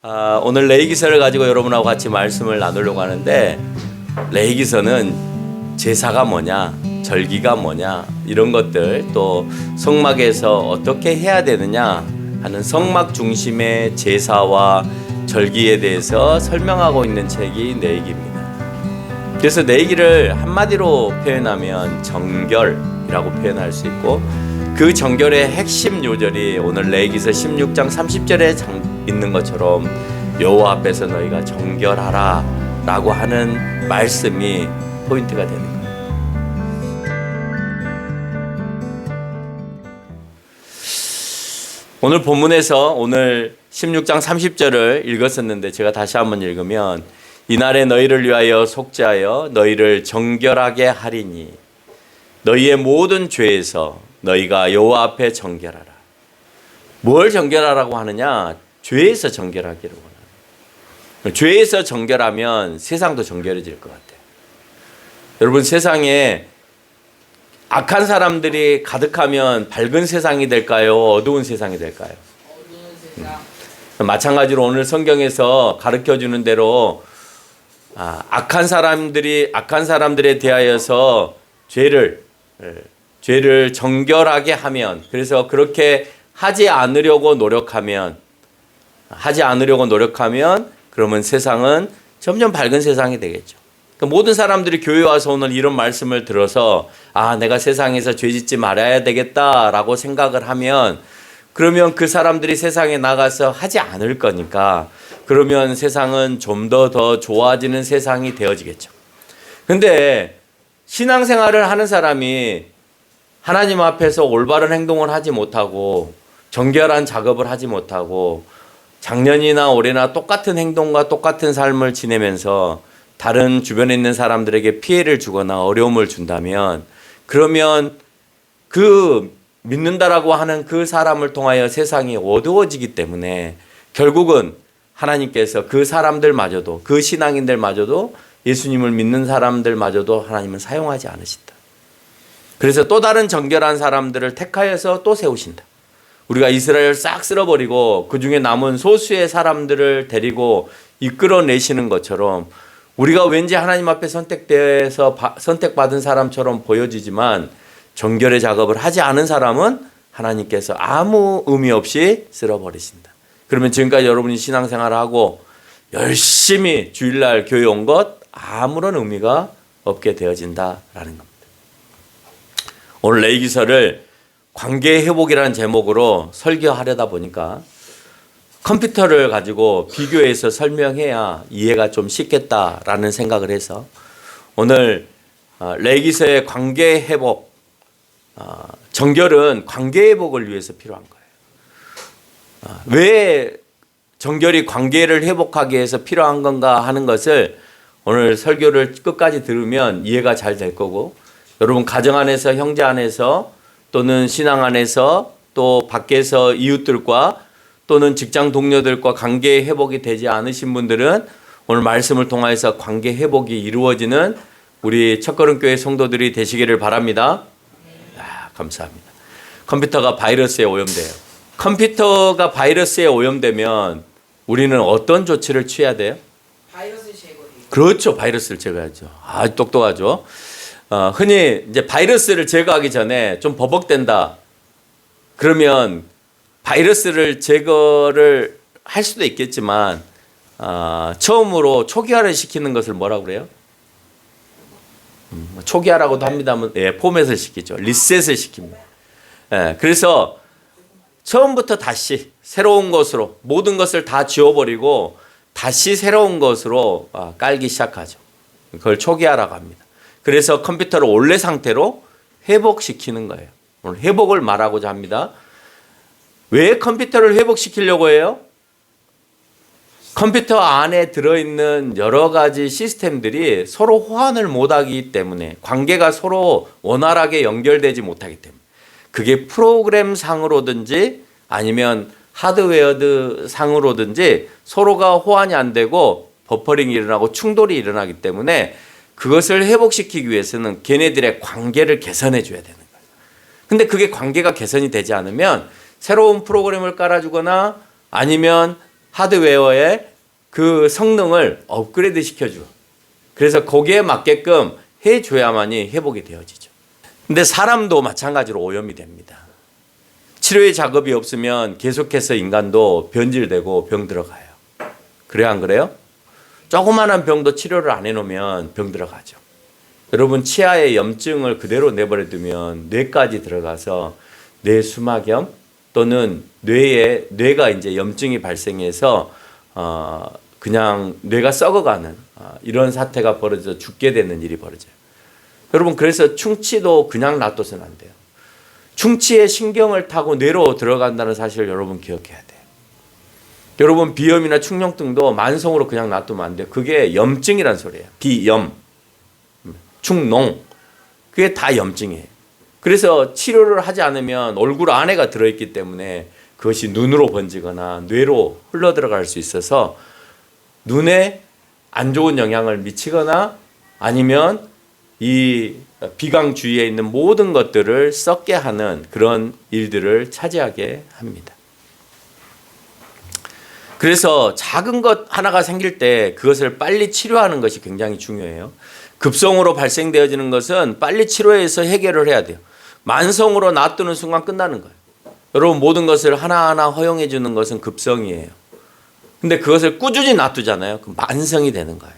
오늘 레위기서를 가지고 여러분하고 같이 말씀을 나누려고 하는데, 레위기서는 제사가 뭐냐, 절기가 뭐냐, 이런 것들, 또 성막에서 어떻게 해야 되느냐 하는 성막 중심의 제사와 절기에 대해서 설명하고 있는 책이 레위기입니다. 그래서 레위기를 한마디로 표현하면 정결이라고 표현할 수 있고, 그 정결의 핵심 요절이 오늘 레위기서 16장 30절에 있는 것처럼 여호와 앞에서 너희가 정결하라 라고 하는 말씀이 포인트가 되는 거예요. 오늘 본문에서 오늘 16장 30절을 읽었었는데, 제가 다시 한번 읽으면, 이날에 너희를 위하여 속죄하여 너희를 정결하게 하리니 너희의 모든 죄에서 너희가 여호와 앞에 정결하라. 뭘 정결하라고 하느냐? 죄에서 정결하기를 원하는. 죄에서 정결하면 세상도 정결해질 것 같아요. 여러분, 세상에 악한 사람들이 가득하면 밝은 세상이 될까요? 어두운 세상이 될까요? 어두운 세상. 마찬가지로 오늘 성경에서 가르쳐주는 대로 악한 사람들에 대하여서 죄를 정결하게 하면, 그래서 그렇게 하지 않으려고 노력하면 그러면 세상은 점점 밝은 세상이 되겠죠. 그러니까 모든 사람들이 교회 와서 오늘 이런 말씀을 들어서 내가 세상에서 죄 짓지 말아야 되겠다라고 생각을 하면, 그러면 그 사람들이 세상에 나가서 하지 않을 거니까, 그러면 세상은 좀 더 좋아지는 세상이 되어지겠죠. 근데 신앙생활을 하는 사람이 하나님 앞에서 올바른 행동을 하지 못하고 정결한 작업을 하지 못하고 작년이나 올해나 똑같은 행동과 똑같은 삶을 지내면서 다른 주변에 있는 사람들에게 피해를 주거나 어려움을 준다면, 그러면 그 믿는다라고 하는 그 사람을 통하여 세상이 어두워지기 때문에 결국은 하나님께서 그 사람들마저도, 그 신앙인들마저도, 예수님을 믿는 사람들마저도 하나님은 사용하지 않으신다. 그래서 또 다른 정결한 사람들을 택하여서 또 세우신다. 우리가 이스라엘을 싹 쓸어버리고 그 중에 남은 소수의 사람들을 데리고 이끌어내시는 것처럼, 우리가 왠지 하나님 앞에 선택받은 사람처럼 보여지지만 정결의 작업을 하지 않은 사람은 하나님께서 아무 의미 없이 쓸어버리신다. 그러면 지금까지 여러분이 신앙생활을 하고 열심히 주일날 교회 온 것 아무런 의미가 없게 되어진다라는 겁니다. 오늘 레위기서를 관계 회복이라는 제목으로 설교하려다 보니까 컴퓨터를 가지고 비교해서 설명해야 이해가 좀 쉽겠다라는 생각을 해서 오늘 레위기서의 관계 회복, 정결은 관계 회복을 위해서 필요한 거예요. 왜 정결이 관계를 회복하기 위해서 필요한 건가 하는 것을 오늘 설교를 끝까지 들으면 이해가 잘 될 거고, 여러분 가정 안에서, 형제 안에서, 또는 신앙 안에서, 또 밖에서 이웃들과 또는 직장 동료들과 관계 회복이 되지 않으신 분들은 오늘 말씀을 통해서 관계 회복이 이루어지는 우리 첫걸음교회 성도들이 되시기를 바랍니다. 감사합니다. 컴퓨터가 바이러스에 오염돼요. 컴퓨터가 바이러스에 오염되면 우리는 어떤 조치를 취해야 돼요? 바이러스 제거해요. 그렇죠. 바이러스를 제거하죠. 똑똑하죠. 흔히 이제 바이러스를 제거하기 전에 좀 버벅댄다. 그러면 바이러스를 제거를 할 수도 있겠지만, 처음으로 초기화를 시키는 것을 뭐라고 그래요? 초기화라고도 합니다만, 포맷을 시키죠. 리셋을 시킵니다. 그래서 처음부터 다시 새로운 것으로 모든 것을 다 지워버리고 다시 새로운 것으로 깔기 시작하죠. 그걸 초기화라고 합니다. 그래서 컴퓨터를 원래 상태로 회복시키는 거예요. 오늘 회복을 말하고자 합니다. 왜 컴퓨터를 회복시키려고 해요? 컴퓨터 안에 들어있는 여러 가지 시스템들이 서로 호환을 못하기 때문에, 관계가 서로 원활하게 연결되지 못하기 때문에, 그게 프로그램 상으로든지 아니면 하드웨어 상으로든지 서로가 호환이 안 되고 버퍼링이 일어나고 충돌이 일어나기 때문에, 그것을 회복시키기 위해서는 걔네들의 관계를 개선해 줘야 되는 거예요. 근데 그게 관계가 개선이 되지 않으면 새로운 프로그램을 깔아주거나 아니면 하드웨어의 그 성능을 업그레이드 시켜줘. 그래서 거기에 맞게끔 해줘야만이 회복이 되어지죠. 근데 사람도 마찬가지로 오염이 됩니다. 치료의 작업이 없으면 계속해서 인간도 변질되고 병 들어가요. 그래요, 안 그래요? 조그마한 병도 치료를 안 해놓으면 병 들어가죠. 여러분 치아에 염증을 그대로 내버려 두면 뇌까지 들어가서 뇌 수막염 또는 뇌가 이제 염증이 발생해서 그냥 뇌가 썩어가는 이런 사태가 벌어져 죽게 되는 일이 벌어져요. 여러분 그래서 충치도 그냥 놔둬서는 안 돼요. 충치에 신경을 타고 뇌로 들어간다는 사실을 여러분 기억해야 돼요. 여러분 비염이나 축농증도 만성으로 그냥 놔두면 안 돼요. 그게 염증이란 소리예요. 비염, 축농, 그게 다 염증이에요. 그래서 치료를 하지 않으면 얼굴 안에가 들어있기 때문에 그것이 눈으로 번지거나 뇌로 흘러들어갈 수 있어서 눈에 안 좋은 영향을 미치거나 아니면 이 비강 주위에 있는 모든 것들을 썩게 하는 그런 일들을 차지하게 합니다. 그래서 작은 것 하나가 생길 때 그것을 빨리 치료하는 것이 굉장히 중요해요. 급성으로 발생되어지는 것은 빨리 치료해서 해결을 해야 돼요. 만성으로 놔두는 순간 끝나는 거예요. 여러분 모든 것을 하나하나 허용해 주는 것은 급성이에요. 근데 그것을 꾸준히 놔두잖아요. 그럼 만성이 되는 거예요.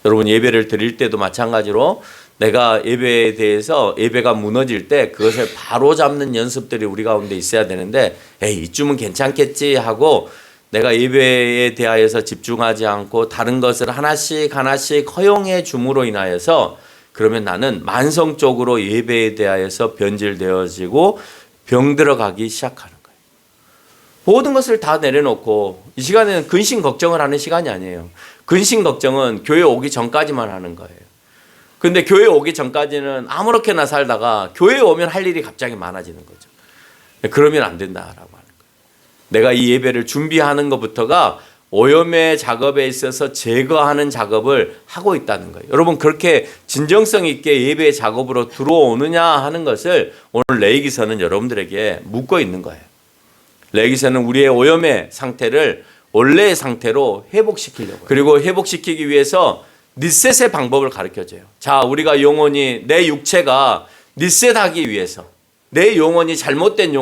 여러분 예배를 드릴 때도 마찬가지로 내가 예배에 대해서 예배가 무너질 때 그것을 바로 잡는 연습들이 우리 가운데 있어야 되는데 에이 이쯤은 괜찮겠지 하고 내가 예배에 대하여서 집중하지 않고 다른 것을 하나씩 허용해 줌으로 인하여서 그러면 나는 만성적으로 예배에 대하여서 변질되어지고 병 들어가기 시작하는 거예요. 모든 것을 다 내려놓고 이 시간에는 근심 걱정을 하는 시간이 아니에요. 근심 걱정은 교회 오기 전까지만 하는 거예요. 근데 교회 오기 전까지는 아무렇게나 살다가 교회에 오면 할 일이 갑자기 많아지는 거죠. 그러면 안 된다라고 하는 거예요. 내가 이 예배를 준비하는 것부터가 오염의 작업에 있어서 제거하는 작업을 하고 있다는 거예요. 여러분 그렇게 진정성 있게 예배의 작업으로 들어오느냐 하는 것을 오늘 레위기서는 여러분들에게 묻고 있는 거예요. 레위기서는 우리의 오염의 상태를 원래의 상태로 회복시키려고. 그리고 회복시키기 위해서 리셋의 방법을 가르쳐줘요. 자, 우리가 영혼이 내 육체가 리셋하기 위해서 내 영혼이 잘못된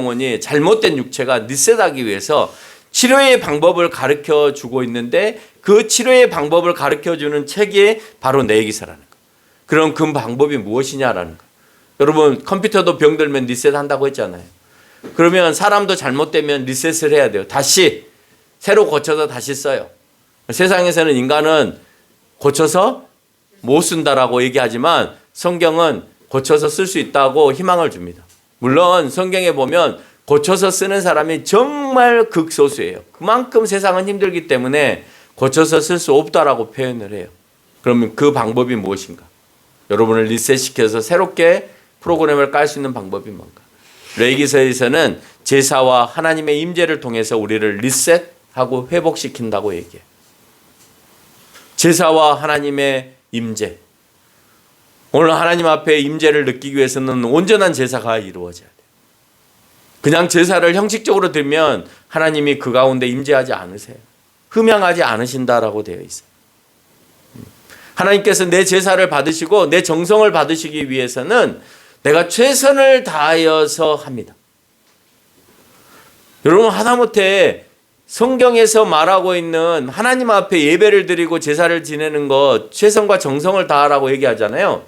육체가 리셋하기 위해서 치료의 방법을 가르쳐 주고 있는데 그 치료의 방법을 가르쳐 주는 책이 바로 레위기서라는 거예요. 그럼 그 방법이 무엇이냐라는 거예요. 여러분 컴퓨터도 병들면 리셋한다고 했잖아요. 그러면 사람도 잘못되면 리셋을 해야 돼요. 다시 새로 고쳐서 다시 써요. 세상에서는 인간은 고쳐서 못 쓴다라고 얘기하지만 성경은 고쳐서 쓸 수 있다고 희망을 줍니다. 물론 성경에 보면 고쳐서 쓰는 사람이 정말 극소수예요. 그만큼 세상은 힘들기 때문에 고쳐서 쓸 수 없다라고 표현을 해요. 그러면 그 방법이 무엇인가? 여러분을 리셋시켜서 새롭게 프로그램을 깔 수 있는 방법이 뭔가? 레위기서에서는 제사와 하나님의 임재를 통해서 우리를 리셋하고 회복시킨다고 얘기해요. 제사와 하나님의 임재. 오늘 하나님 앞에 임재를 느끼기 위해서는 온전한 제사가 이루어져야 돼요. 그냥 제사를 형식적으로 들면 하나님이 그 가운데 임재하지 않으세요. 흠양하지 않으신다라고 되어 있어요. 하나님께서 내 제사를 받으시고 내 정성을 받으시기 위해서는 내가 최선을 다하여서 합니다. 여러분 하다못해 성경에서 말하고 있는 하나님 앞에 예배를 드리고 제사를 지내는 것 최선과 정성을 다하라고 얘기하잖아요.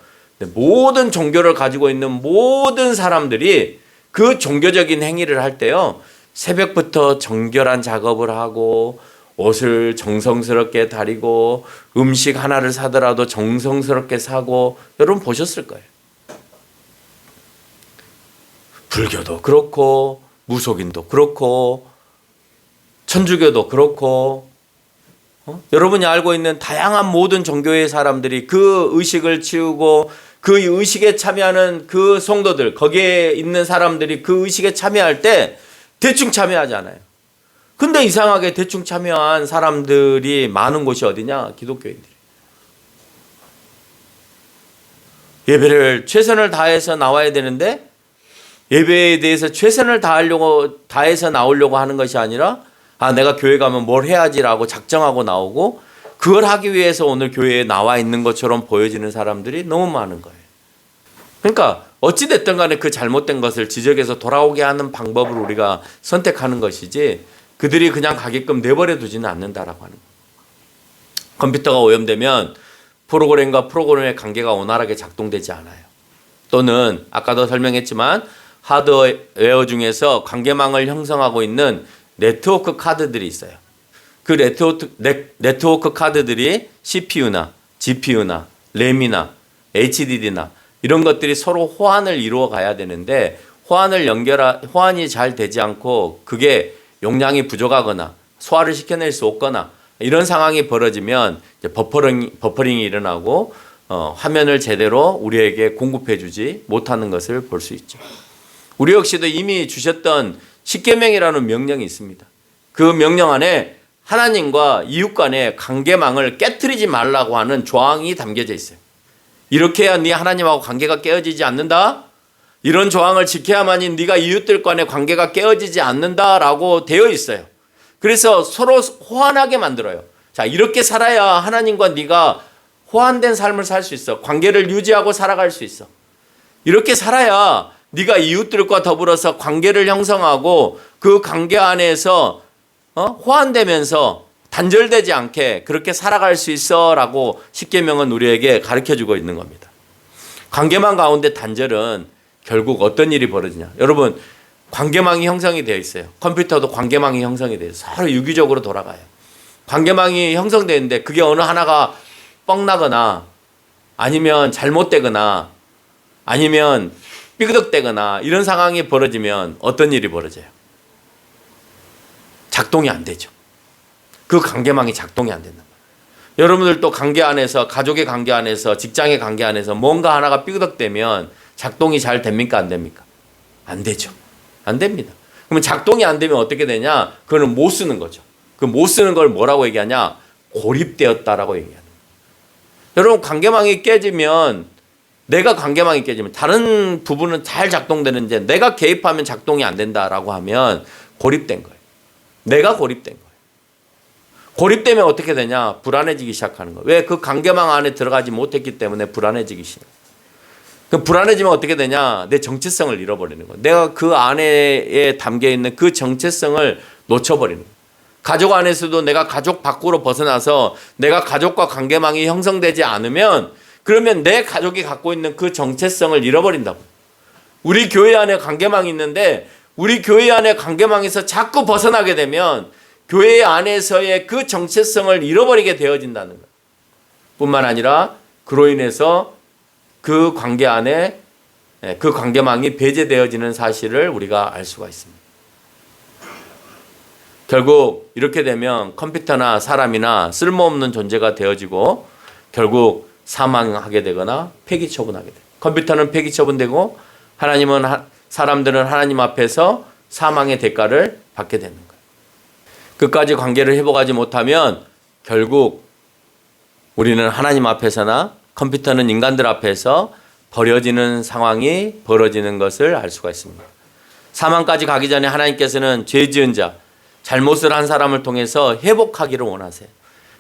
모든 종교를 가지고 있는 모든 사람들이 그 종교적인 행위를 할 때요. 새벽부터 정결한 작업을 하고 옷을 정성스럽게 다리고 음식 하나를 사더라도 정성스럽게 사고 여러분 보셨을 거예요. 불교도 그렇고 무속인도 그렇고 천주교도 그렇고 여러분이 알고 있는 다양한 모든 종교의 사람들이 그 의식을 치우고 그 의식에 참여하는 그 성도들 거기에 있는 사람들이 그 의식에 참여할 때 대충 참여하지 않아요. 근데 이상하게 대충 참여한 사람들이 많은 곳이 어디냐? 기독교인들이. 예배를 최선을 다해서 나와야 되는데 예배에 대해서 최선을 다해서 나오려고 하는 것이 아니라 아, 내가 교회 가면 뭘 해야지라고 작정하고 나오고 그걸 하기 위해서 오늘 교회에 나와 있는 것처럼 보여지는 사람들이 너무 많은 거예요. 그러니까 어찌됐든 간에 그 잘못된 것을 지적해서 돌아오게 하는 방법을 우리가 선택하는 것이지 그들이 그냥 가게끔 내버려 두지는 않는다라고 하는 거예요. 컴퓨터가 오염되면 프로그램과 프로그램의 관계가 원활하게 작동되지 않아요. 또는 아까도 설명했지만 하드웨어 중에서 관계망을 형성하고 있는 네트워크 카드들이 있어요. 그 네트워크 카드들이 CPU나 GPU나 램이나 HDD나 이런 것들이 서로 호환을 이루어 가야 되는데 호환이 잘 되지 않고 그게 용량이 부족하거나 소화를 시켜낼 수 없거나 이런 상황이 벌어지면 이제 버퍼링이 일어나고 화면을 제대로 우리에게 공급해주지 못하는 것을 볼 수 있죠. 우리 역시도 이미 주셨던 십계명이라는 명령이 있습니다. 그 명령 안에 하나님과 이웃 간의 관계망을 깨트리지 말라고 하는 조항이 담겨져 있어요. 이렇게 해야 네 하나님하고 관계가 깨어지지 않는다. 이런 조항을 지켜야만이 네가 이웃들 간의 관계가 깨어지지 않는다라고 되어 있어요. 그래서 서로 호환하게 만들어요. 자, 이렇게 살아야 하나님과 네가 호환된 삶을 살 수 있어. 관계를 유지하고 살아갈 수 있어. 이렇게 살아야 네가 이웃들과 더불어서 관계를 형성하고 그 관계 안에서 호환되면서 단절되지 않게 그렇게 살아갈 수 있어라고 십계명은 우리에게 가르쳐주고 있는 겁니다. 관계망 가운데 단절은 결국 어떤 일이 벌어지냐. 여러분, 관계망이 형성이 되어 있어요. 컴퓨터도 관계망이 형성이 되어 있어요. 서로 유기적으로 돌아가요. 관계망이 형성되는데 그게 어느 하나가 뻥나거나 아니면 잘못되거나 아니면 삐그덕대거나 이런 상황이 벌어지면 어떤 일이 벌어져요? 작동이 안 되죠. 그 관계망이 작동이 안 된다. 여러분들도 관계 안에서, 가족의 관계 안에서, 직장의 관계 안에서 뭔가 하나가 삐그덕대면 작동이 잘 됩니까? 안 됩니까? 안 되죠. 안 됩니다. 그러면 작동이 안 되면 어떻게 되냐? 그거는 못 쓰는 거죠. 그 못 쓰는 걸 뭐라고 얘기하냐? 고립되었다라고 얘기하는 거예요. 여러분, 관계망이 깨지면, 내가 관계망이 깨지면 다른 부분은 잘 작동되는데 내가 개입하면 작동이 안 된다라고 하면 고립된 거예요. 내가 고립된 거예요. 고립되면 어떻게 되냐? 불안해지기 시작하는 거예요. 왜? 그 관계망 안에 들어가지 못했기 때문에 불안해지기 시작해요. 그 불안해지면 어떻게 되냐? 내 정체성을 잃어버리는 거예요. 내가 그 안에 담겨 있는 그 정체성을 놓쳐버리는 거예요. 가족 안에서도 내가 가족 밖으로 벗어나서 내가 가족과 관계망이 형성되지 않으면 그러면 내 가족이 갖고 있는 그 정체성을 잃어버린다고. 우리 교회 안에 관계망이 있는데 우리 교회 안에 관계망에서 자꾸 벗어나게 되면 교회 안에서의 그 정체성을 잃어버리게 되어진다는 거예요. 뿐만 아니라 그로 인해서 그 관계 안에 그 관계망이 배제되어지는 사실을 우리가 알 수가 있습니다. 결국 이렇게 되면 컴퓨터나 사람이나 쓸모없는 존재가 되어지고 결국 사망하게 되거나 폐기 처분하게 돼요. 컴퓨터는 폐기 처분되고 사람들은 하나님 앞에서 사망의 대가를 받게 되는 거예요. 끝까지 관계를 회복하지 못하면 결국 우리는 하나님 앞에서나 컴퓨터는 인간들 앞에서 버려지는 상황이 벌어지는 것을 알 수가 있습니다. 사망까지 가기 전에 하나님께서는 죄 지은 자, 잘못을 한 사람을 통해서 회복하기를 원하세요.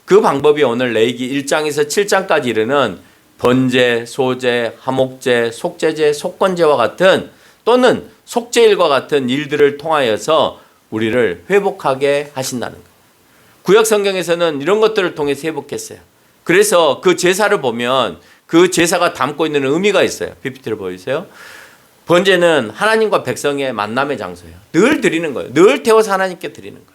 그 방법이 오늘 레위기 1장에서 7장까지 이르는 번제, 소제, 화목제, 속죄제, 속건제와 같은 또는 속죄일과 같은 일들을 통하여서 우리를 회복하게 하신다는 거예요. 구약 성경에서는 이런 것들을 통해서 회복했어요. 그래서 그 제사를 보면 그 제사가 담고 있는 의미가 있어요. PPT를 보여주세요. 번제는 하나님과 백성의 만남의 장소예요. 늘 드리는 거예요. 늘 태워서 하나님께 드리는 거예요.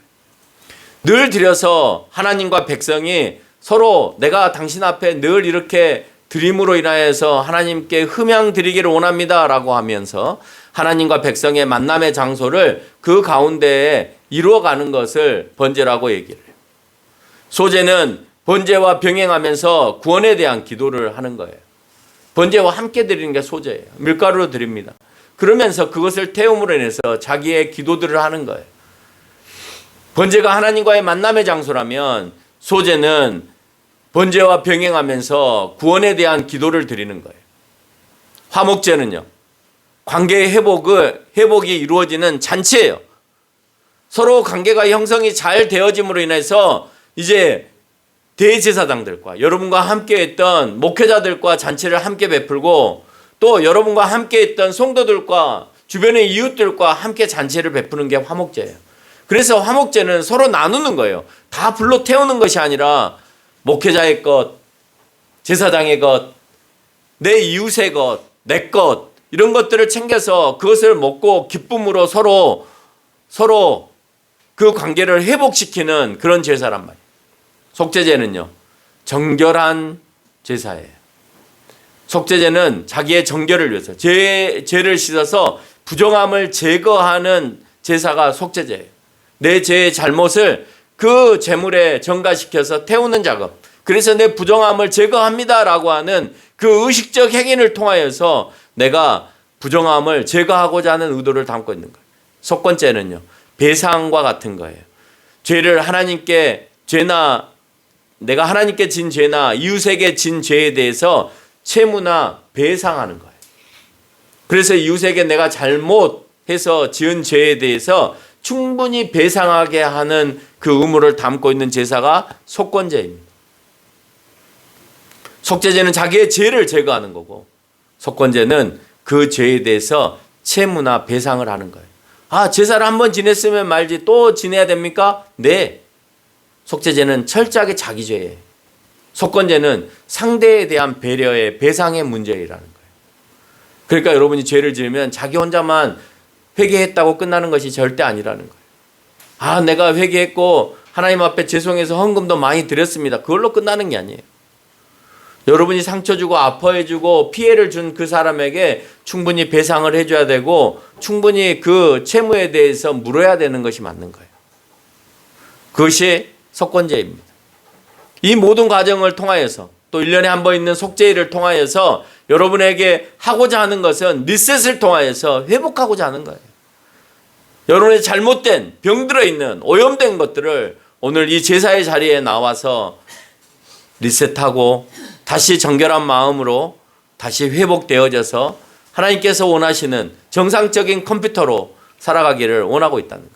늘 드려서 하나님과 백성이 서로 내가 당신 앞에 늘 이렇게 드림으로 인하여서 하나님께 흠양 드리기를 원합니다 라고 하면서 하나님과 백성의 만남의 장소를 그 가운데에 이루어가는 것을 번제라고 얘기를 해요. 소제는 번제와 병행하면서 구원에 대한 기도를 하는 거예요. 번제와 함께 드리는 게 소제예요. 밀가루로 드립니다. 그러면서 그것을 태움으로 인해서 자기의 기도들을 하는 거예요. 번제가 하나님과의 만남의 장소라면 소제는 번제와 병행하면서 구원에 대한 기도를 드리는 거예요. 화목제는요, 관계의 회복이 이루어지는 잔치예요. 서로 관계가 형성이 잘 되어짐으로 인해서 이제 대제사장들과 여러분과 함께 했던 목회자들과 잔치를 함께 베풀고 또 여러분과 함께 했던 성도들과 주변의 이웃들과 함께 잔치를 베푸는 게 화목제예요. 그래서 화목제는 서로 나누는 거예요. 다 불러 태우는 것이 아니라 목회자의 것, 제사장의 것, 내 이웃의 것, 내 것, 이런 것들을 챙겨서 그것을 먹고 기쁨으로 서로 그 관계를 회복시키는 그런 제사란 말이에요. 속죄제는요, 정결한 제사예요. 속죄제는 자기의 정결을 위해서 죄를 씻어서 부정함을 제거하는 제사가 속죄제예요. 내 죄의 잘못을 그 제물에 전가시켜서 태우는 작업. 그래서 내 부정함을 제거합니다라고 하는 그 의식적 행위를 통하여서 내가 부정함을 제거하고자 하는 의도를 담고 있는 거예요. 속건죄는요, 배상과 같은 거예요. 죄를 하나님께 내가 하나님께 진 죄나 이웃에게 진 죄에 대해서 채무나 배상하는 거예요. 그래서 이웃에게 내가 잘못해서 지은 죄에 대해서 충분히 배상하게 하는 그 의무를 담고 있는 제사가 속건제입니다. 속죄제는 자기의 죄를 제거하는 거고 속건제는 그 죄에 대해서 채무나 배상을 하는 거예요. 아, 제사를 한번 지냈으면 말지 또 지내야 됩니까? 네. 속죄제는 철저하게 자기 죄예요. 속건제는 상대에 대한 배려의 배상의 문제라는 거예요. 그러니까 여러분이 죄를 지으면 자기 혼자만 회개했다고 끝나는 것이 절대 아니라는 거예요. 아, 내가 회개했고 하나님 앞에 죄송해서 헌금도 많이 드렸습니다. 그걸로 끝나는 게 아니에요. 여러분이 상처 주고 아파해 주고 피해를 준 그 사람에게 충분히 배상을 해줘야 되고 충분히 그 채무에 대해서 물어야 되는 것이 맞는 거예요. 그것이 속건제입니다. 이 모든 과정을 통하여서 또 1년에 한 번 있는 속죄일을 통하여서 여러분에게 하고자 하는 것은 리셋을 통하여서 회복하고자 하는 거예요. 여러분의 잘못된 병들어 있는 오염된 것들을 오늘 이 제사의 자리에 나와서 리셋하고 다시 정결한 마음으로 다시 회복되어져서 하나님께서 원하시는 정상적인 컴퓨터로 살아가기를 원하고 있다는 거예요.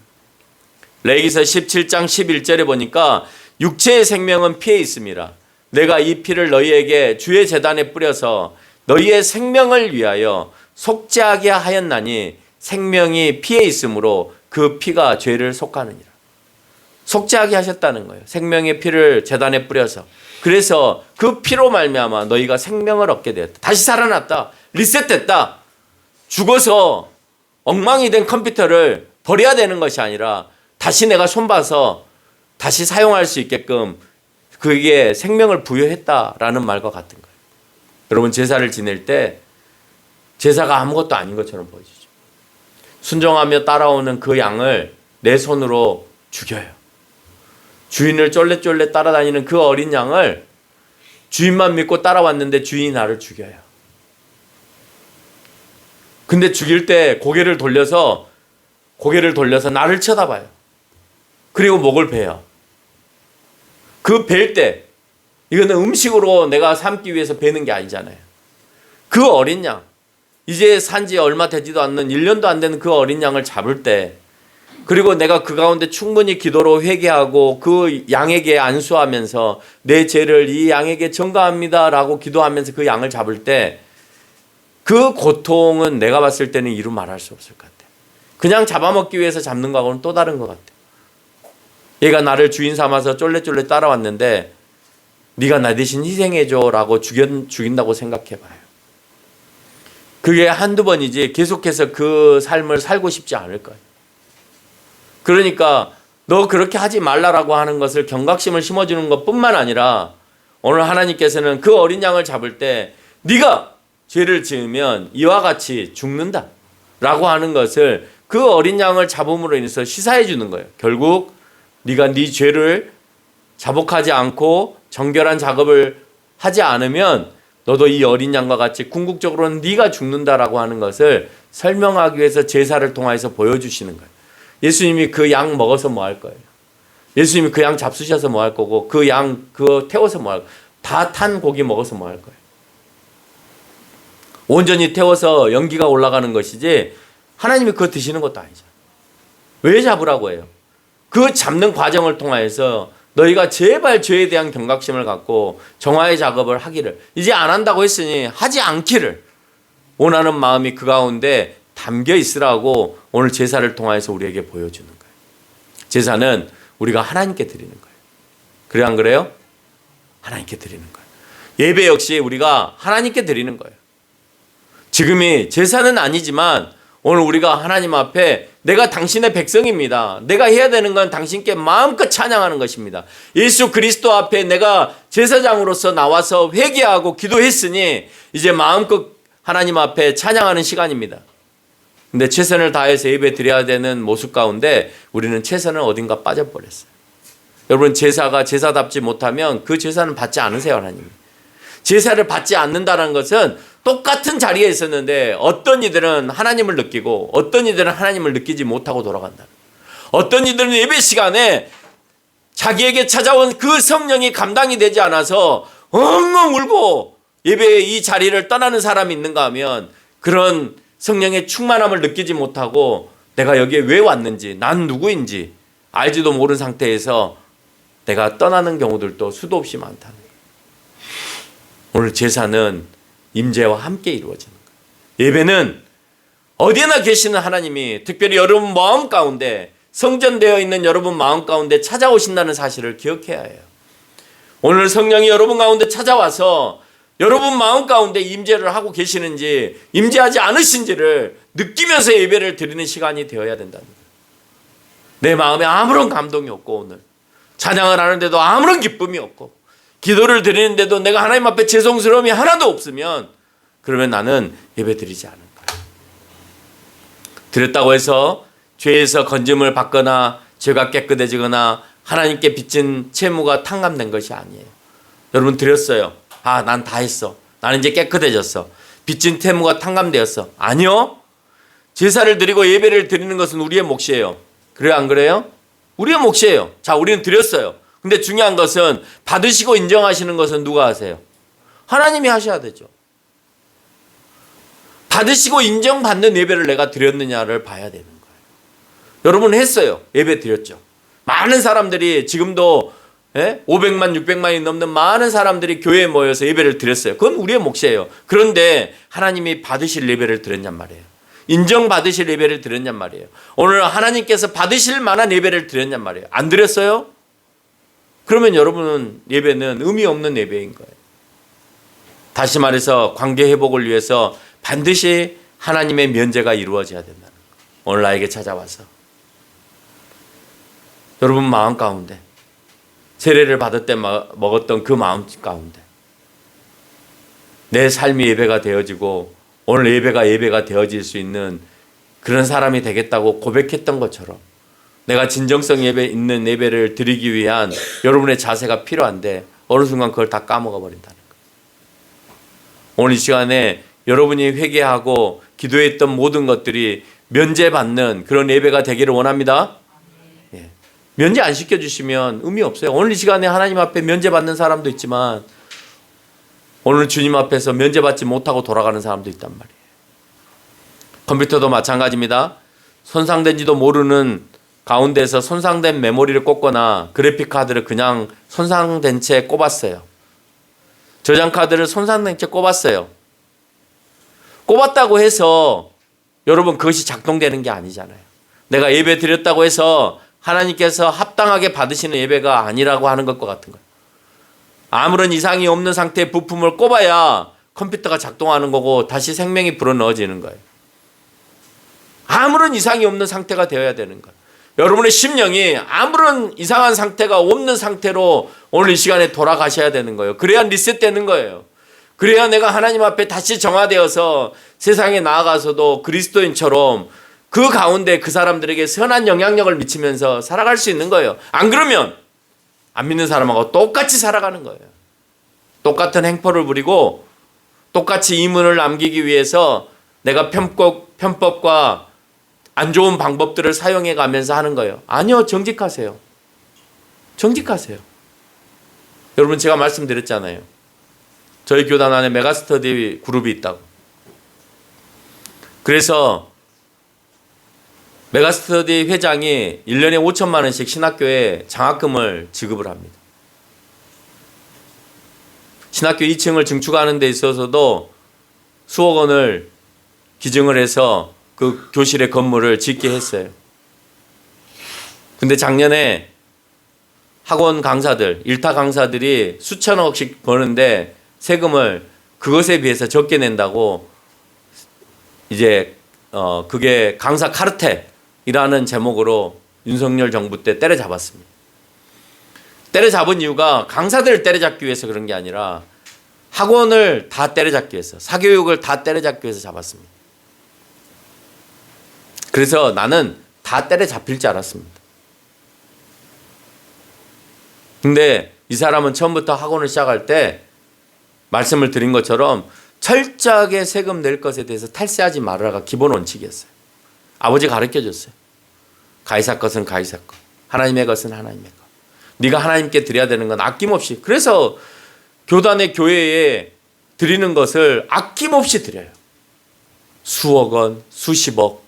레위기서 17장 11절에 보니까 육체의 생명은 피에 있습니다. 내가 이 피를 너희에게 주의 제단에 뿌려서 너희의 생명을 위하여 속죄하게 하였나니 생명이 피에 있으므로 그 피가 죄를 속하느니라. 속죄하게 하셨다는 거예요. 생명의 피를 제단에 뿌려서. 그래서 그 피로 말미암아 너희가 생명을 얻게 되었다. 다시 살아났다. 리셋됐다. 죽어서 엉망이 된 컴퓨터를 버려야 되는 것이 아니라 다시 내가 손봐서 다시 사용할 수 있게끔 그게 생명을 부여했다라는 말과 같은 거예요. 여러분 제사를 지낼 때 제사가 아무것도 아닌 것처럼 보여지죠. 순종하며 따라오는 그 양을 내 손으로 죽여요. 주인을 쫄래쫄래 따라다니는 그 어린 양을 주인만 믿고 따라왔는데 주인이 나를 죽여요. 근데 죽일 때 고개를 돌려서 나를 쳐다봐요. 그리고 목을 베요. 그 벨 때 이거는 음식으로 내가 삼기 위해서 베는 게 아니잖아요. 그 어린 양, 이제 산지 얼마 되지도 않는 1년도 안 되는 그 어린 양을 잡을 때 그리고 내가 그 가운데 충분히 기도로 회개하고 그 양에게 안수하면서 내 죄를 이 양에게 전가합니다라고 기도하면서 그 양을 잡을 때 그 고통은 내가 봤을 때는 이루 말할 수 없을 것 같아. 그냥 잡아먹기 위해서 잡는 거하고는 또 다른 것 같아. 얘가 나를 주인 삼아서 쫄래쫄래 따라왔는데 네가 나 대신 희생해줘라고 죽인다고 생각해봐요. 그게 한두 번이지 계속해서 그 삶을 살고 싶지 않을 거예요. 그러니까 너 그렇게 하지 말라라고 하는 것을 경각심을 심어주는 것뿐만 아니라 오늘 하나님께서는 그 어린 양을 잡을 때 네가 죄를 지으면 이와 같이 죽는다 라고 하는 것을 그 어린 양을 잡음으로 인해서 시사해 주는 거예요. 결국 네가 네 죄를 자복하지 않고 정결한 작업을 하지 않으면 너도 이 어린 양과 같이 궁극적으로는 네가 죽는다라고 하는 것을 설명하기 위해서 제사를 통해서 보여주시는 거예요. 예수님이 그 양 먹어서 뭐 할 거예요? 예수님이 그 양 잡수셔서 뭐 할 거고 그 양 그거 태워서 뭐 할 거예요? 다 탄 고기 먹어서 뭐 할 거예요? 온전히 태워서 연기가 올라가는 것이지 하나님이 그거 드시는 것도 아니죠. 왜 잡으라고 해요? 그 잡는 과정을 통하여서 너희가 제발 죄에 대한 경각심을 갖고 정화의 작업을 하기를, 이제 안 한다고 했으니 하지 않기를 원하는 마음이 그 가운데 담겨 있으라고 오늘 제사를 통하여서 우리에게 보여주는 거예요. 제사는 우리가 하나님께 드리는 거예요. 그래 안 그래요? 하나님께 드리는 거예요. 예배 역시 우리가 하나님께 드리는 거예요. 지금이 제사는 아니지만 오늘 우리가 하나님 앞에 내가 당신의 백성입니다. 내가 해야 되는 건 당신께 마음껏 찬양하는 것입니다. 예수 그리스도 앞에 내가 제사장으로서 나와서 회개하고 기도했으니 이제 마음껏 하나님 앞에 찬양하는 시간입니다. 근데 최선을 다해서 예배 드려야 되는 모습 가운데 우리는 최선을 어딘가 빠져버렸어요. 여러분, 제사가 제사답지 못하면 그 제사는 받지 않으세요, 하나님. 제사를 받지 않는다는 것은 똑같은 자리에 있었는데 어떤 이들은 하나님을 느끼고 어떤 이들은 하나님을 느끼지 못하고 돌아간다. 어떤 이들은 예배 시간에 자기에게 찾아온 그 성령이 감당이 되지 않아서 엉엉 울고 예배의 이 자리를 떠나는 사람이 있는가 하면 그런 성령의 충만함을 느끼지 못하고 내가 여기에 왜 왔는지, 난 누구인지 알지도 모르는 상태에서 내가 떠나는 경우들도 수도 없이 많다는 거예요. 오늘 제사는 임재와 함께 이루어지는 거예요. 예배는 어디에나 계시는 하나님이 특별히 여러분 마음 가운데, 성전되어 있는 여러분 마음 가운데 찾아오신다는 사실을 기억해야 해요. 오늘 성령이 여러분 가운데 찾아와서 여러분 마음 가운데 임재를 하고 계시는지 임재하지 않으신지를 느끼면서 예배를 드리는 시간이 되어야 된다는 거예요. 내 마음에 아무런 감동이 없고 오늘 찬양을 하는데도 아무런 기쁨이 없고 기도를 드리는데도 내가 하나님 앞에 죄송스러움이 하나도 없으면 그러면 나는 예배 드리지 않은 거예요. 드렸다고 해서 죄에서 건짐을 받거나 죄가 깨끗해지거나 하나님께 빚진 채무가 탕감된 것이 아니에요. 여러분 드렸어요. 아, 난 다 했어. 나는 이제 깨끗해졌어. 빚진 채무가 탕감되었어. 아니요. 제사를 드리고 예배를 드리는 것은 우리의 몫이에요. 그래요, 안 그래요? 우리의 몫이에요. 자, 우리는 드렸어요. 근데 중요한 것은 받으시고 인정하시는 것은 누가 하세요? 하나님이 하셔야 되죠. 받으시고 인정받는 예배를 내가 드렸느냐를 봐야 되는 거예요. 여러분 했어요. 예배 드렸죠. 많은 사람들이 지금도 500만, 600만이 넘는 많은 사람들이 교회에 모여서 예배를 드렸어요. 그건 우리의 몫이에요. 그런데 하나님이 받으실 예배를 드렸냔 말이에요. 인정받으실 예배를 드렸냔 말이에요. 오늘 하나님께서 받으실 만한 예배를 드렸냔 말이에요. 안 드렸어요? 그러면 여러분은 예배는 의미 없는 예배인 거예요. 다시 말해서 관계 회복을 위해서 반드시 하나님의 면제가 이루어져야 된다는 거예요. 오늘 나에게 찾아와서 여러분 마음 가운데 세례를 받을 때 먹었던 그 마음 가운데 내 삶이 예배가 되어지고 오늘 예배가 되어질 수 있는 그런 사람이 되겠다고 고백했던 것처럼 내가 진정성 예배 있는 예배를 드리기 위한 여러분의 자세가 필요한데 어느 순간 그걸 다 까먹어 버린다는 거예요. 오늘 이 시간에 여러분이 회개하고 기도했던 모든 것들이 면제받는 그런 예배가 되기를 원합니다. 예. 면제 안 시켜주시면 의미 없어요. 오늘 이 시간에 하나님 앞에 면제받는 사람도 있지만 오늘 주님 앞에서 면제받지 못하고 돌아가는 사람도 있단 말이에요. 컴퓨터도 마찬가지입니다. 손상된지도 모르는 가운데서 손상된 메모리를 꽂거나 그래픽카드를 그냥 손상된 채 꼽았어요. 저장카드를 손상된 채 꼽았어요. 꼽았다고 해서 여러분 그것이 작동되는 게 아니잖아요. 내가 예배 드렸다고 해서 하나님께서 합당하게 받으시는 예배가 아니라고 하는 것과 같은 거예요. 아무런 이상이 없는 상태의 부품을 꼽아야 컴퓨터가 작동하는 거고 다시 생명이 불어넣어지는 거예요. 아무런 이상이 없는 상태가 되어야 되는 거예요. 여러분의 심령이 아무런 이상한 상태가 없는 상태로 오늘 이 시간에 돌아가셔야 되는 거예요. 그래야 리셋되는 거예요. 그래야 내가 하나님 앞에 다시 정화되어서 세상에 나아가서도 그리스도인처럼 그 가운데 그 사람들에게 선한 영향력을 미치면서 살아갈 수 있는 거예요. 안 그러면 안 믿는 사람하고 똑같이 살아가는 거예요. 똑같은 행포를 부리고 똑같이 이문을 남기기 위해서 내가 편법과 안 좋은 방법들을 사용해 가면서 하는 거예요. 아니요, 정직하세요. 정직하세요. 여러분 제가 말씀드렸잖아요. 저희 교단 안에 메가스터디 그룹이 있다고. 그래서 메가스터디 회장이 1년에 5천만 원씩 신학교에 장학금을 지급을 합니다. 신학교 2층을 증축하는 데 있어서도 수억 원을 기증을 해서 그 교실의 건물을 짓게 했어요. 근데 작년에 학원 강사들, 일타 강사들이 수천억씩 버는데 세금을 그것에 비해서 적게 낸다고 이제 그게 강사 카르텔이라는 제목으로 윤석열 정부 때 때려잡았습니다. 때려잡은 이유가 강사들을 때려잡기 위해서 그런 게 아니라 학원을 다 때려잡기 위해서, 사교육을 다 때려잡기 위해서 잡았습니다. 그래서 나는 다 때려잡힐 줄 알았습니다. 근데 이 사람은 처음부터 학원을 시작할 때 말씀을 드린 것처럼 철저하게 세금 낼 것에 대해서 탈세하지 말아라가 기본 원칙이었어요. 아버지 가르쳐줬어요. 가이사 것은 가이사 것, 하나님의 것은 하나님의 것. 네가 하나님께 드려야 되는 건 아낌없이. 그래서 교단의 교회에 드리는 것을 아낌없이 드려요. 수억 원, 수십억.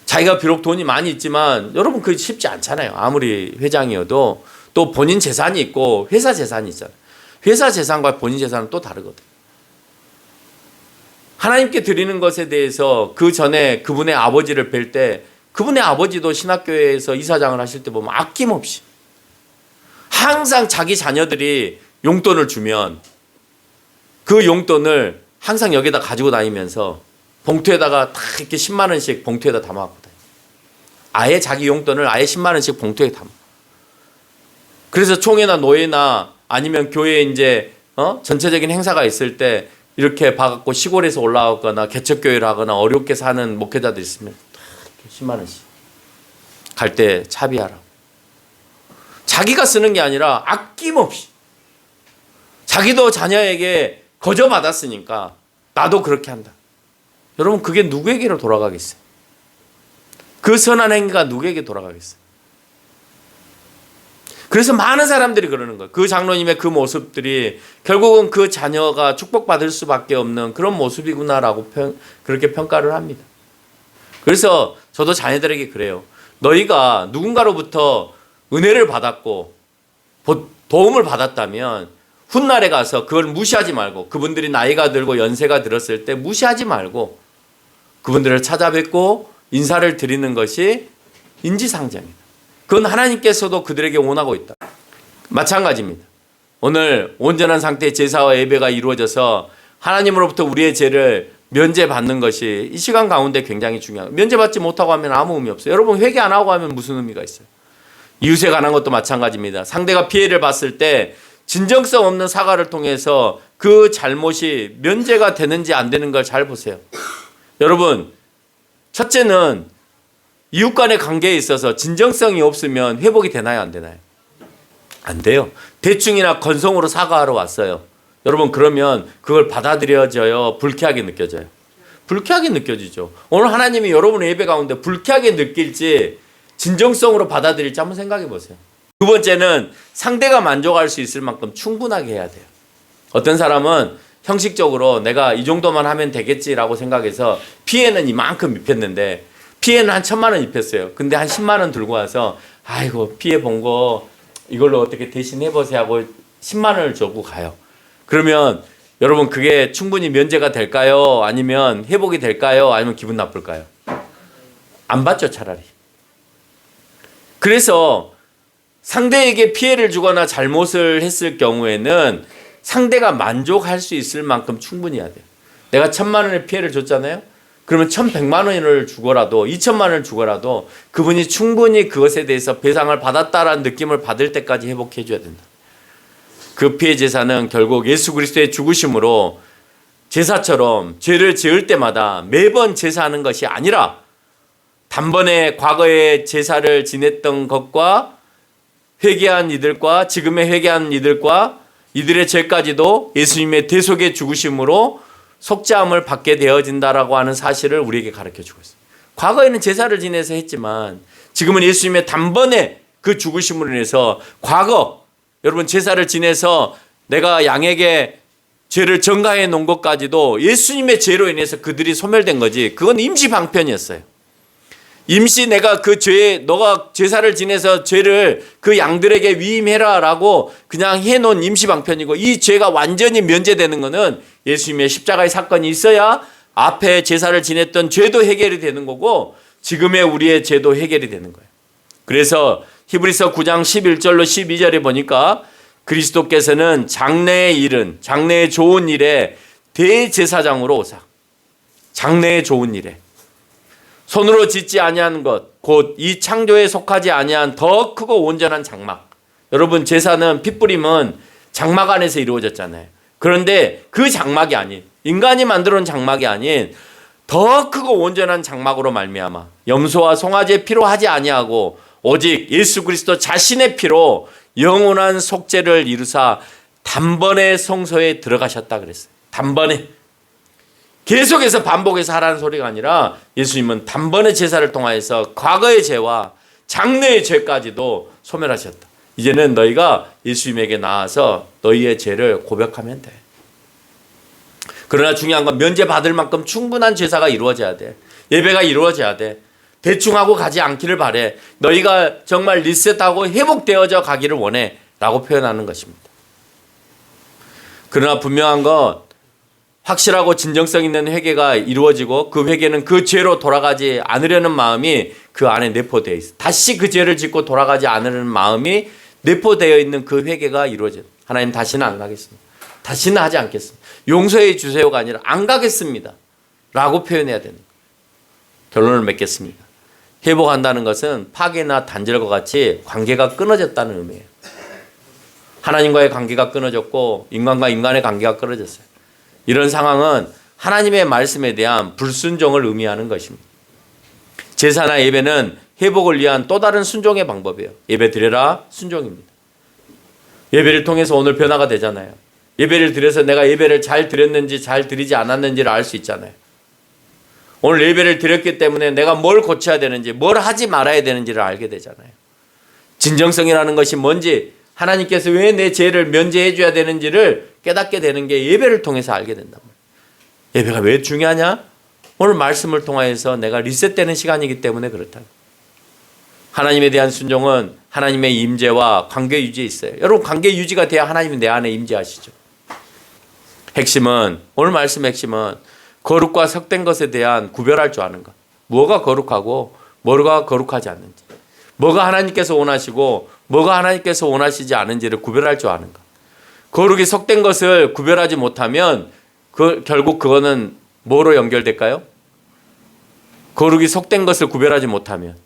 자기가 비록 돈이 많이 있지만 여러분 그게 쉽지 않잖아요. 아무리 회장이어도 또 본인 재산이 있고 회사 재산이 있잖아요. 회사 재산과 본인 재산은 또 다르거든요. 하나님께 드리는 것에 대해서 그 전에 그분의 아버지를 뵐 때 그분의 아버지도 신학교에서 이사장을 하실 때 보면 아낌없이 항상 자기 자녀들이 용돈을 주면 그 용돈을 항상 여기다 가지고 다니면서 봉투에다가 다 이렇게 10만 원씩 봉투에다 담아왔거든요. 아예 자기 용돈을 아예 10만 원씩 봉투에 담아. 그래서 총회나 노예나 아니면 교회에 이제 전체적인 행사가 있을 때 이렇게 봐갖고 시골에서 올라오거나 개척교회를 하거나 어렵게 사는 목회자들 있으면 10만 원씩 갈 때 차비하라고. 자기가 쓰는 게 아니라 아낌없이 자기도 자녀에게 거저 받았으니까 나도 그렇게 한다. 여러분 그게 누구에게로 돌아가겠어요? 그 선한 행위가 누구에게 돌아가겠어요? 그래서 많은 사람들이 그러는 거예요. 그 장로님의 그 모습들이 결국은 그 자녀가 축복받을 수밖에 없는 그런 모습이구나라고 그렇게 평가를 합니다. 그래서 저도 자녀들에게 그래요. 너희가 누군가로부터 은혜를 받았고 도움을 받았다면 훗날에 가서 그걸 무시하지 말고 그분들이 나이가 들고 연세가 들었을 때 무시하지 말고 그분들을 찾아뵙고 인사를 드리는 것이 인지상정이다. 그건 하나님께서도 그들에게 원하고 있다. 마찬가지입니다. 오늘 온전한 상태의 제사와 예배가 이루어져서 하나님으로부터 우리의 죄를 면제받는 것이 이 시간 가운데 굉장히 중요합니다. 면제받지 못하고 하면 아무 의미 없어요. 여러분 회개 안 하고 하면 무슨 의미가 있어요? 이웃에 관한 것도 마찬가지입니다. 상대가 피해를 봤을 때 진정성 없는 사과를 통해서 그 잘못이 면제가 되는지 안 되는 걸 잘 보세요. 여러분 첫째는 이웃 간의 관계에 있어서 진정성이 없으면 회복이 되나요 안 되나요? 안 돼요. 대충이나 건성으로 사과하러 왔어요. 여러분 그러면 그걸 받아들여져요? 불쾌하게 느껴져요? 불쾌하게 느껴지죠. 오늘 하나님이 여러분의 예배 가운데 불쾌하게 느낄지 진정성으로 받아들일지 한번 생각해 보세요. 두 번째는 상대가 만족할 수 있을 만큼 충분하게 해야 돼요. 어떤 사람은 형식적으로 내가 이 정도만 하면 되겠지라고 생각해서 피해는 이만큼 입혔는데 피해는 한 1,000만 원 입혔어요. 근데 한 10만 원 들고 와서 아이고 피해 본 거 이걸로 어떻게 대신 해보세요 하고 10만 원을 주고 가요. 그러면 여러분 그게 충분히 면제가 될까요? 아니면 회복이 될까요? 아니면 기분 나쁠까요? 안 받죠 차라리. 그래서 상대에게 피해를 주거나 잘못을 했을 경우에는 상대가 만족할 수 있을 만큼 충분히 해야 돼요. 내가 1,000만 원의 피해를 줬잖아요. 그러면 1,100만 원을 주고라도 2,000만 원을 주고라도 그분이 충분히 그것에 대해서 배상을 받았다라는 느낌을 받을 때까지 회복해 줘야 된다. 그 피해 제사는 결국 예수 그리스도의 죽으심으로 제사처럼 죄를 지을 때마다 매번 제사하는 것이 아니라 단번에 과거의 제사를 지냈던 것과 회개한 이들과 지금의 회개한 이들과 이들의 죄까지도 예수님의 대속의 죽으심으로 속죄함을 받게 되어진다라고 하는 사실을 우리에게 가르쳐주고 있어요. 과거에는 제사를 지내서 했지만 지금은 예수님의 단번에 그 죽으심으로 인해서 과거 여러분 제사를 지내서 내가 양에게 죄를 전가해 놓은 것까지도 예수님의 죄로 인해서 그들이 소멸된 거지 그건 임시 방편이었어요. 임시 내가 그 죄에 너가 제사를 지내서 죄를 그 양들에게 위임해라라고 그냥 해놓은 임시 방편이고, 이 죄가 완전히 면제되는 것은 예수님의 십자가의 사건이 있어야 앞에 제사를 지냈던 죄도 해결이 되는 거고 지금의 우리의 죄도 해결이 되는 거예요. 그래서 히브리서 9장 11절로 12절에 보니까 그리스도께서는 장래의 일은, 장래의 좋은 일에 대제사장으로 오사, 장래의 좋은 일에 손으로 짓지 아니한 것 곧 이 창조에 속하지 아니한 더 크고 온전한 장막. 여러분, 제사는 핏부림은 장막 안에서 이루어졌잖아요. 그런데 그 장막이 아닌, 인간이 만들어 놓은 장막이 아닌 더 크고 온전한 장막으로 말미암아 염소와 송아지의 피로 하지 아니하고 오직 예수 그리스도 자신의 피로 영원한 속죄를 이루사 단번에 성소에 들어가셨다 그랬어요. 단번에. 계속해서 반복해서 하라는 소리가 아니라 예수님은 단번에 제사를 통하여서 과거의 죄와 장래의 죄까지도 소멸하셨다. 이제는 너희가 예수님에게 나와서 너희의 죄를 고백하면 돼. 그러나 중요한 건 면제받을 만큼 충분한 제사가 이루어져야 돼. 예배가 이루어져야 돼. 대충 하고 가지 않기를 바래. 너희가 정말 리셋하고 회복되어져 가기를 원해 라고 표현하는 것입니다. 그러나 분명한 건 확실하고 진정성 있는 회개가 이루어지고 그 회개는 그 죄로 돌아가지 않으려는 마음이 그 안에 내포되어 있어. 다시 그 죄를 짓고 돌아가지 않으려는 마음이 내포되어 있는 그 회개가 이루어져요. 하나님, 다시는 안 가겠습니다. 다시는 하지 않겠습니다. 용서해 주세요가 아니라 안 가겠습니다 라고 표현해야 되는 거예요. 결론을 맺겠습니다. 회복한다는 것은 파괴나 단절과 같이 관계가 끊어졌다는 의미예요. 하나님과의 관계가 끊어졌고 인간과 인간의 관계가 끊어졌어요. 이런 상황은 하나님의 말씀에 대한 불순종을 의미하는 것입니다. 제사나 예배는 회복을 위한 또 다른 순종의 방법이에요. 예배 드려라, 순종입니다. 예배를 통해서 오늘 변화가 되잖아요. 예배를 드려서 내가 예배를 잘 드렸는지 잘 드리지 않았는지를 알 수 있잖아요. 오늘 예배를 드렸기 때문에 내가 뭘 고쳐야 되는지, 뭘 하지 말아야 되는지를 알게 되잖아요. 진정성이라는 것이 뭔지, 하나님께서 왜 내 죄를 면제해 줘야 되는지를 깨닫게 되는 게 예배를 통해서 알게 된단 말이에요. 예배가 왜 중요하냐? 오늘 말씀을 통해서 내가 리셋되는 시간이기 때문에 그렇다. 하나님에 대한 순종은 하나님의 임재와 관계 유지에 있어요. 여러분, 관계 유지가 돼야 하나님이 내 안에 임재하시죠. 핵심은, 오늘 말씀의 핵심은 거룩과 섞된 것에 대한 구별할 줄 아는 것. 뭐가 거룩하고 뭐가 거룩하지 않는지, 뭐가 하나님께서 원하시고 뭐가 하나님께서 원하시지 않은지를 구별할 줄 아는 것. 거룩이 섞된 것을 구별하지 못하면 결국 그거는 뭐로 연결될까요? 거룩이 섞된 것을 구별하지 못하면,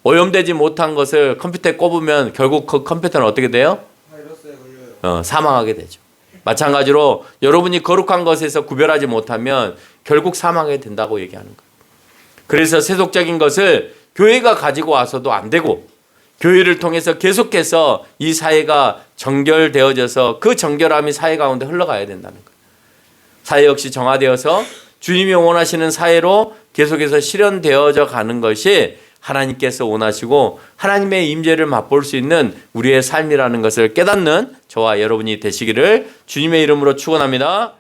오염되지 못한 것을 컴퓨터에 꼽으면 결국 그 컴퓨터는 어떻게 돼요? 바이러스에 걸려요. 사망하게 되죠. 마찬가지로 여러분이 거룩한 것에서 구별하지 못하면 결국 사망하게 된다고 얘기하는 거예요. 그래서 세속적인 것을 교회가 가지고 와서도 안 되고, 교회를 통해서 계속해서 이 사회가 정결되어져서 그 정결함이 사회 가운데 흘러가야 된다는 거예요. 사회 역시 정화되어서 주님이 원하시는 사회로 계속해서 실현되어져 가는 것이 하나님께서 원하시고 하나님의 임재를 맛볼 수 있는 우리의 삶이라는 것을 깨닫는 저와 여러분이 되시기를 주님의 이름으로 축원합니다.